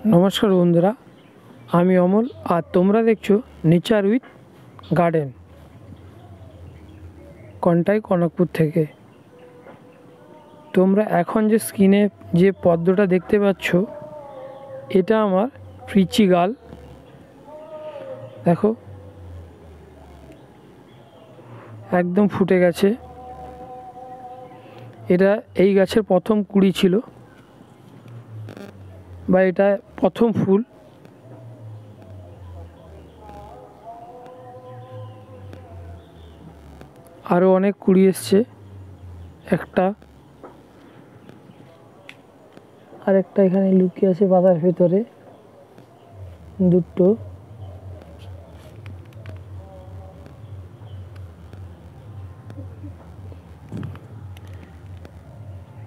नमस्कार बंधुरा आमी अमल और तोमरा देखछो नेचार उइथ गार्डन कन्टाई कनकपुर थेके। तोमरा एखन जे स्क्रिने जे पद्मटा देखते पाच्छो एटा आमार पिची गाल। देखो एकदम फुटे गेछे। एटा एई गाछेर प्रथम कुड़ी छिलो বা এটা প্রথম ফুল। আরও অনেক কুড়ি এসছে, একটা আর একটা এখানে লুকিয়ে আছে পাতার ভেতরে, দুটো।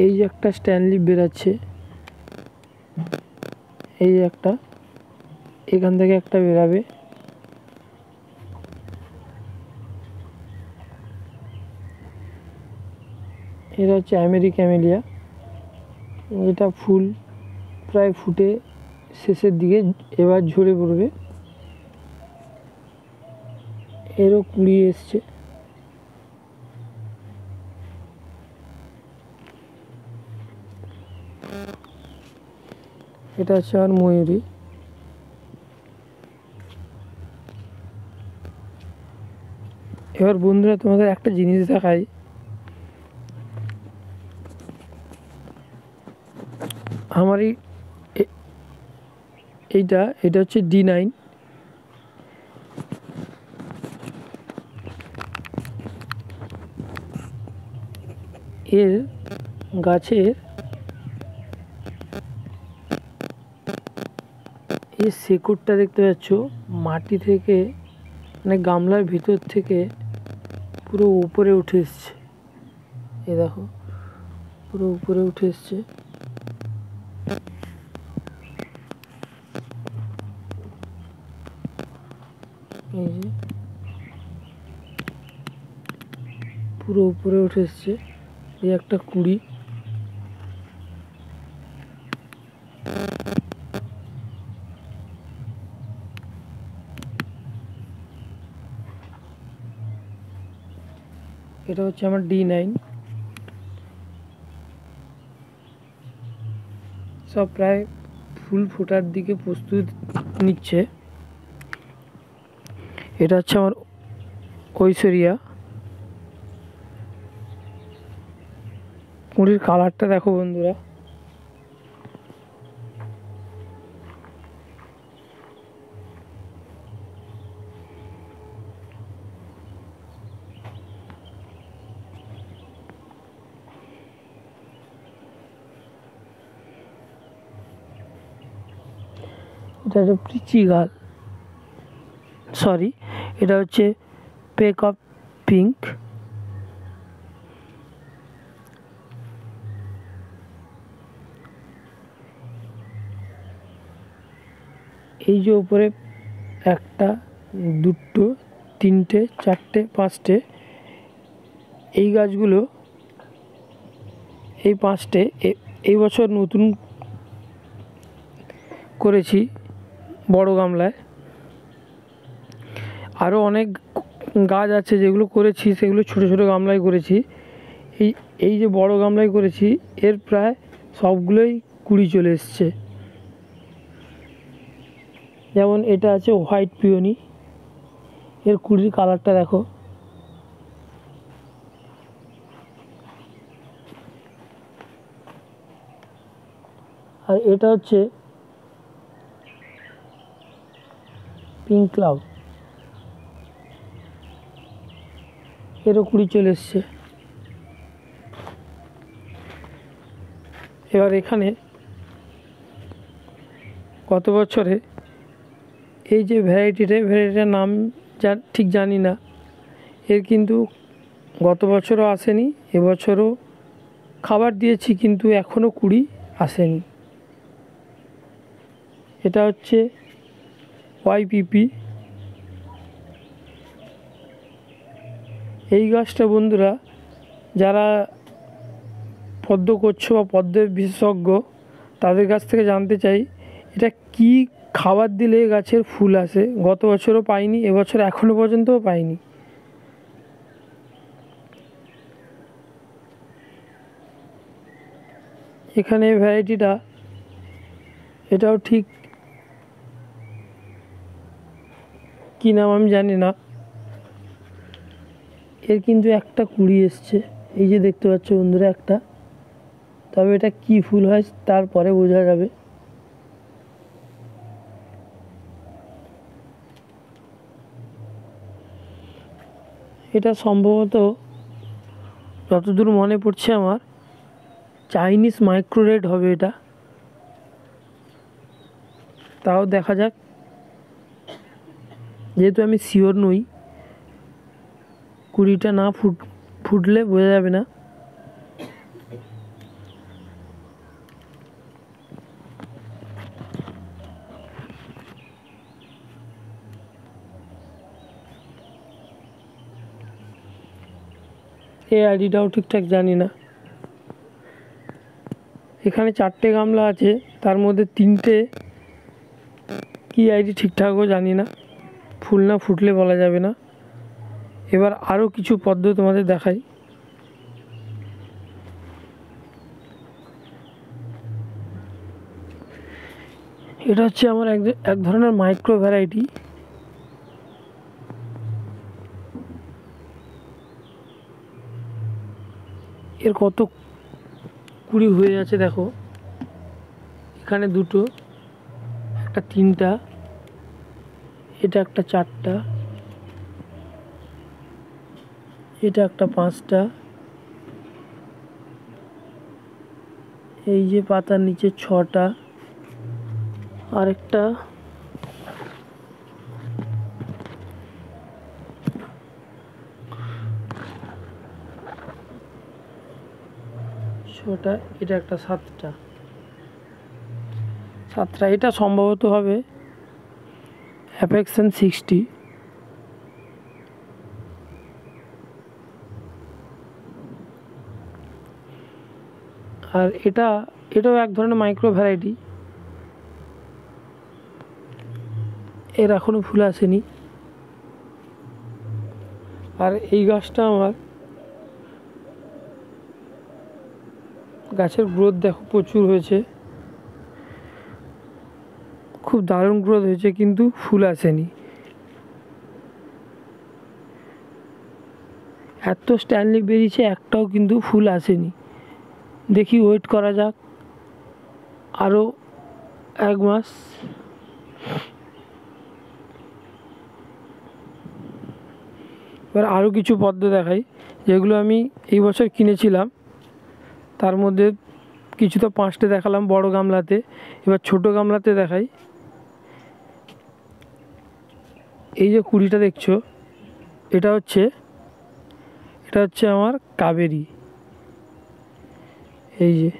এই যে একটা স্ট্যান্ড লিপ বেরাচ্ছে, এই একটা এখান থেকে একটা বেরাবে। এটা হচ্ছে আমেরিক্যামেলিয়া, এটা ফুল প্রায় ফুটে শেষের দিকে, এবার ঝরে পড়বে। এরও কুড়ি এসছে। এটা হচ্ছে আর ময়ূরী। এবার বন্ধুরা তোমাদের একটা জিনিস দেখাই, আমার এইটা হচ্ছে D9। এর গাছের এই শেকড়টা দেখতে পাচ্ছ মাটি থেকে, মানে গামলার ভিতর থেকে পুরো উপরে উঠে এসছে। এ দেখো পুরো উপরে উঠে এসছে। এই যে পুরো উপরে উঠে এসছে। এই একটা কুড়ি। এটা হচ্ছে আমার D9। সব প্রায় ফুল ফোটার দিকে প্রস্তুত নিচ্ছে। এটা হচ্ছে আমার ঐশ্বরিয়া। কুড়ির কালারটা দেখো বন্ধুরা, এটা হচ্ছে পিচি গাল, সরি এটা হচ্ছে পেক অফ পিঙ্ক। এই যে উপরে একটা, দুটো, তিনটে, চারটে, পাঁচটে, এই গাছগুলো এই পাঁচটে এই বছর নতুন করেছি বড় গামলায়। আরও অনেক গাছ আছে যেগুলো করেছি, সেগুলো ছোট ছোট গামলায় করেছি। এই যে বড় গামলায় করেছি এর প্রায় সবগুলোই কুড়ি চলে এসছে। যেমন এটা আছে হোয়াইট পিওনি, এর কুড়ির কালারটা দেখো। আর এটা হচ্ছে পিঙ্ক ক্লাউড, এরও কুড়ি চলে এসছে। এবার এখানে গত বছরে এই যে ভ্যারাইটিটার নাম ঠিক জানি না, এর কিন্তু গত বছরও আসেনি, এবছরও খাবার দিয়েছি কিন্তু এখনও কুড়ি আসেনি। এটা হচ্ছে YPP। এই গাছটা বন্ধুরা যারা পদ্ম করছো বা পদ্মের বিশেষজ্ঞ তাদের কাছ থেকে জানতে চাই এটা কি খাবার দিলে গাছের ফুল আসে, গত বছরও পাইনি, এবছর এখনো পর্যন্তও পাইনি। এখানে এই ভ্যারাইটিটা, এটাও ঠিক কী নাম আমি জানি না। এর কিন্তু একটা কুড়ি এসছে, এই যে দেখতে পাচ্ছ বন্ধুরা একটা। তবে এটা কি ফুল হয় তারপরে বোঝা যাবে। এটা সম্ভবত, যতদূর মনে পড়ছে আমার, চাইনিজ মাইক্রো রেড হবে এটা। তাও দেখা যাক, যেহেতু আমি শিওর নই, কুড়িটা না ফুটলে বোঝা যাবে না। এই আইডিটাও ঠিকঠাক জানি না। এখানে 4টে গামলা আছে, তার মধ্যে 3টে কি আইডি ঠিকঠাকও জানি না, ফুল না ফুটলে বলা যাবে না। এবার আরও কিছু পদ্ম তোমাদের দেখাই। এটা হচ্ছে আমার এক ধরনের মাইক্রো ভ্যারাইটি। এর কত কুড়ি হয়ে আছে দেখো, এখানে 2টো, একটা 3টা, এটা একটা 4টা, এটা একটা 5টা, এই যে পাতার নিচে 6টা, আরেকটা, ছটা, এটা একটা 7টা। এটা সম্ভবত হবে অ্যাপেক্সন 60। আর এটাও এক ধরনের মাইক্রো ভ্যারাইটি। এর এখনও ফুল আসেনি। আর এই গাছটা আমার, গাছের গ্রোথ দেখো প্রচুর হয়েছে, খুব দারুণ গ্রোথ হয়েছে, কিন্তু ফুল আসেনি। এত স্ট্যান্ডলিপ বেরিয়েছে, একটাও কিন্তু ফুল আসেনি। দেখি, ওয়েট করা যাক আরও 1 মাস। এবার আরও কিছু পদ্ম দেখাই, যেগুলো আমি এই বছর কিনেছিলাম। তার মধ্যে কিছু তো 5টে দেখালাম বড় গামলাতে, এবার ছোট গামলাতে দেখাই। এই যে কুড়িটা দেখছো, এটা হচ্ছে আমার কাবেরী। এই যে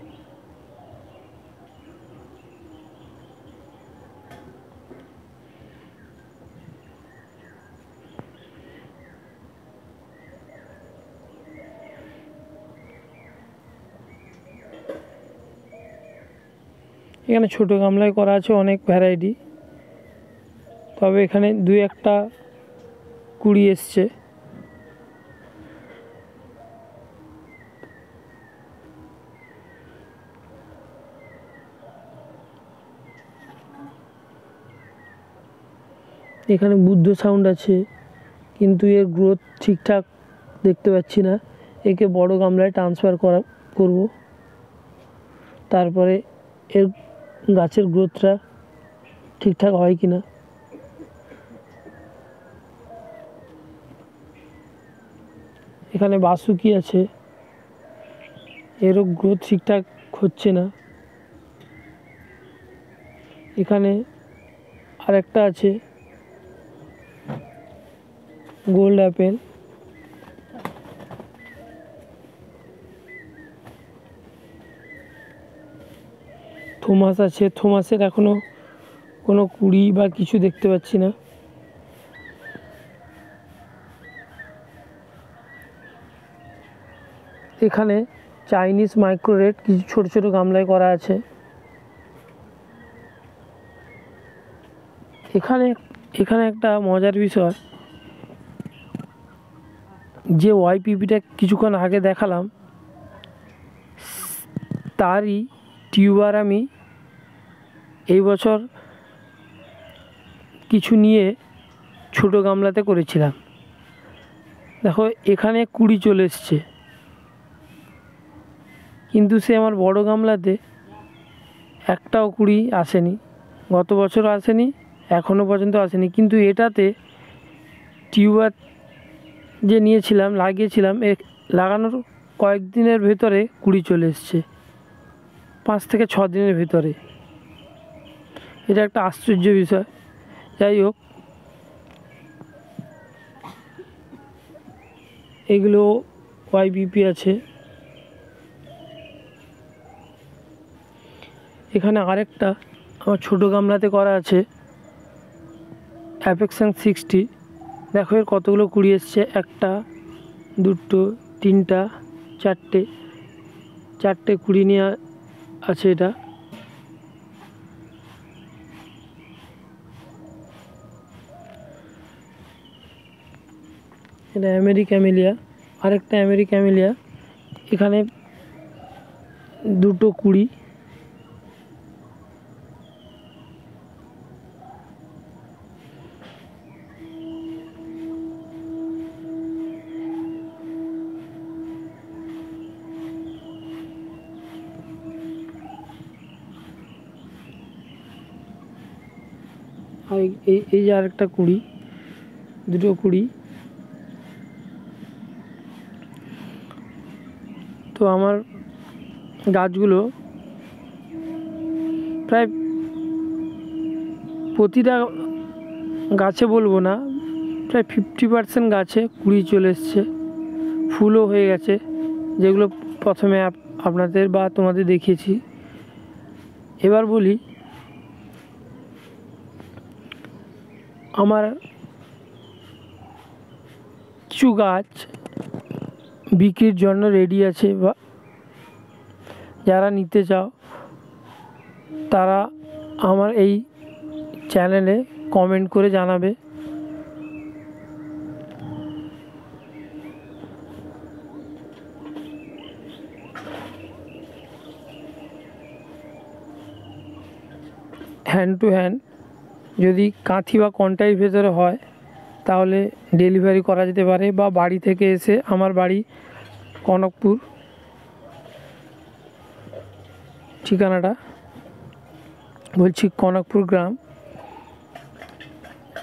এখানে ছোট গামলায় করা আছে অনেক ভ্যারাইটি, তবে এখানে 2-1টা কুড়ি এসছে। এখানে বুদ্ধ সাউন্ড আছে, কিন্তু এর গ্রোথ ঠিকঠাক দেখতে পাচ্ছি না। একে বড় গামলায় ট্রান্সফার করব, তারপরে এর গাছের গ্রোথটা ঠিকঠাক হয় কি না। এখানে বাসুকি আছে, এরও গ্রোথ ঠিকঠাক হচ্ছে না। এখানে আরেকটা আছে গোল্ড অ্যাপেল। থমাস আছে, থমাসের এখনো কোনো কুড়ি বা কিছু দেখতে পাচ্ছি না। এখানে চাইনিজ মাইক্রো রেড কিছু ছোট ছোট গামলায় করা আছে। এখানে এখানে একটা মজার বিষয়, যে ওয়াইপিপিটা কিছুক্ষণ আগে দেখালাম তারই টিউবার আমি এই বছর কিছু নিয়ে ছোটো গামলাতে করেছিলাম। দেখো এখানে কুড়ি চলে এসছে, কিন্তু সে আমার বড় গামলাতে একটাও কুড়ি আসেনি, গত বছরও আসেনি, এখনও পর্যন্ত আসেনি। কিন্তু এটাতে টিউবার যে নিয়েছিলাম লাগিয়েছিলাম, লাগানোর কয়েকদিনের ভেতরে কুড়ি চলে এসছে, 5 থেকে 6 দিনের ভেতরে। এটা একটা আশ্চর্য বিষয়। যাই হোক, এগুলো ওয়াইপিপি আছে। এখানে আরেকটা আমার ছোটো গামলাতে করা আছে অ্যাফেকশন 60। দেখো এর কতগুলো কুড়ি এসছে, 1টা 2টো 3টা 4টে কুড়ি নিয়ে আছে। এটা আমেরিক্যামেলিয়া, আরেকটা আমেরিক্যামেলিয়া, এখানে 2টো কুড়ি। আর এই যে আরেকটা কুড়ি, 2টো কুড়ি। তো আমার গাছগুলো প্রায় প্রতিটা গাছে বলবো না, প্রায় 50% গাছে কুড়ি চলে এসছে, ফুলও হয়ে গেছে, যেগুলো প্রথমে আপনাদের বা তোমাদের দেখিয়েছি। এবার বলি, আমার কিছু গাছ বিক্রির জন্য রেডি আছে, বা যারা নিতে চাও তারা আমার এই চ্যানেলে কমেন্ট করে জানাবে। হ্যান্ড টু হ্যান্ড, যদি কাঁথি বা কন্টাইর ভেতরে হয় তাহলে ডেলিভারি করা যেতে পারে, বা বাড়ি থেকে এসে, আমার বাড়ি কনকপুর, ঠিকানাটা বলছি কনকপুর গ্রাম,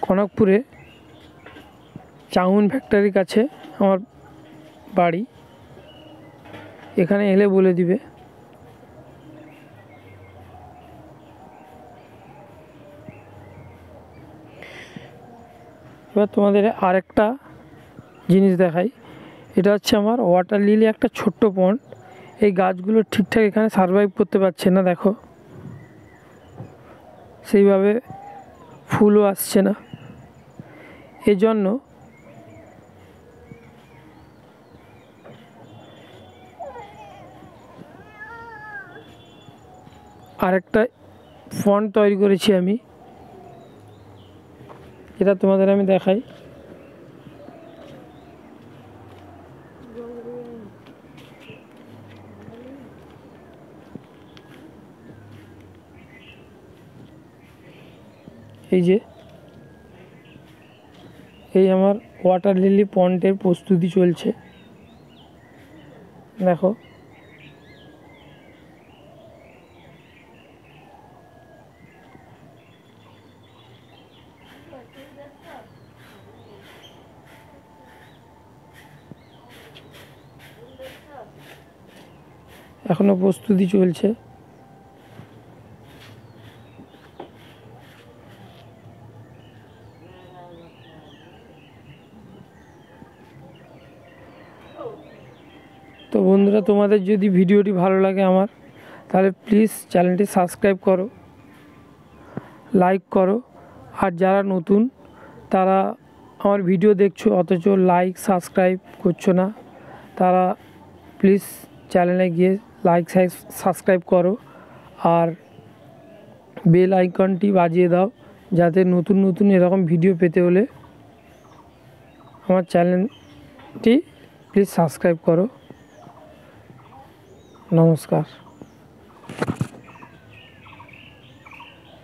কনকপুরে চাউমিন ফ্যাক্টরির কাছে আমার বাড়ি। এখানে এলে বলে দিবে। এবার তোমাদের আরেকটা জিনিস দেখাই। এটা হচ্ছে আমার ওয়াটার লিলি, একটা ছোট্ট পন্ড। এই গাছগুলো ঠিকঠাক এখানে সারভাইভ করতে পারছে না, দেখো সেইভাবে ফুলও আসছে না। এজন্য আরেকটা ফন্ড তৈরি করেছি আমি, এটা তোমাদের আমি দেখাই। এই আমার ওয়াটার লিলি পন্ডের প্রস্তুতি চলছে, দেখো। এখনো প্রস্তুতি চলছে। তো বন্ধুরা, তোমাদের যদি ভিডিওটি ভালো লাগে আমার, তাহলে প্লিজ চ্যানেলটি সাবস্ক্রাইব করো, লাইক করো। আর যারা নতুন তারা আমার ভিডিও দেখছো অথচ লাইক সাবস্ক্রাইব করছো না, তারা প্লিজ চ্যানেলে গিয়ে লাইক সাবস্ক্রাইব করো, আর বেল আইকনটি বাজিয়ে দাও, যাতে নতুন নতুন এরকম ভিডিও পেতে হলে আমার চ্যানেলটি প্লিজ সাবস্ক্রাইব করো। নমস্কার।